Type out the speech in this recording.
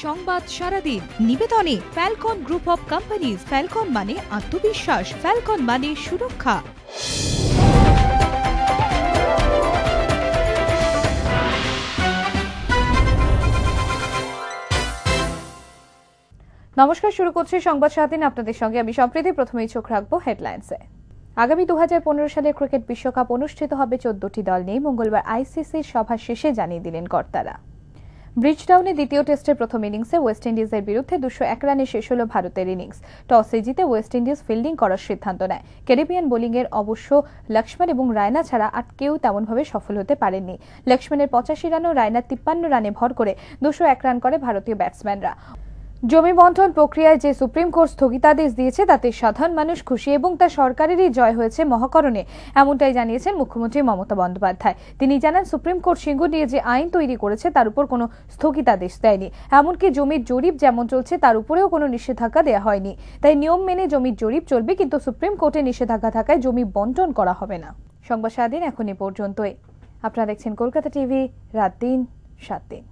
সংবাদ সারাদিন নিবেদনে Falcon group of companies. Falcon মানে আত্মবিশ্বাস, ফ্যালকন মানে সুরক্ষা। নমস্কার, শুরু করছি সংবাদ সারাদিন। আপনাদের সঙ্গে আমি সম্প্রীতি। প্রথমেই চোখ রাখবো হেডলাইন্সে। আগামী 2015 সালের ক্রিকেট বিশ্বকাপ অনুষ্ঠিত হবে 14টি দল নিয়ে মঙ্গলবার আইসিসির সভা শেষে জানিয়ে দিলেন কর্তারা। ব্রিজটাউনে দ্বিতীয় টেস্টের প্রথম ইনিংসে ওয়েস্ট ইন্ডিজের বিরুদ্ধে 201 রানে শেষ হল ভারতের ইনিংস। টসে জিতে ওয়েস্ট ইন্ডিজ ফিল্ডিং করার সিদ্ধান্ত নেয়। ক্যারিবিয়ান বোলিংয়ের অবশ্য লক্ষ্মণ এবং রায়না ছাড়া আর কেউ তেমনভাবে সফল হতে পারেননি। লক্ষ্মণের 85 রান ও রায়নার 53 রানে ভর করে 201 রান করে ভারতীয় ব্যাটসম্যানরা। জমি বন্টন প্রক্রিয়ায় যে সুপ্রিম কোর্ট স্থগিতাদেশ দিয়েছে তাতে সাধারণ মানুষ খুশি এবং তা সরকারেরই জয় হয়েছে মহাকরণে, এমনটাই জানিয়েছেন মুখ্যমন্ত্রী মমতা বন্দ্যোপাধ্যায়। তিনি জানান, সুপ্রিম কোর্ট সিঙ্গুর নিয়ে যে আইন তৈরি করেছে তার উপর কোনো স্থগিতাদেশ দেয়নি, এমনকি জমির জরিপ যেমন চলছে তার উপরেও কোনো নিষেধাজ্ঞা দেওয়া হয়নি। তাই নিয়ম মেনে জমির জরিপ চলবে, কিন্তু সুপ্রিম কোর্টে নিষেধাজ্ঞা থাকায় জমি বন্টন করা হবে না। সংবাদ সারাদিন এখন এ পর্যন্তই। আপনারা দেখছেন কলকাতা টিভি, রাত 3, 7 দিন।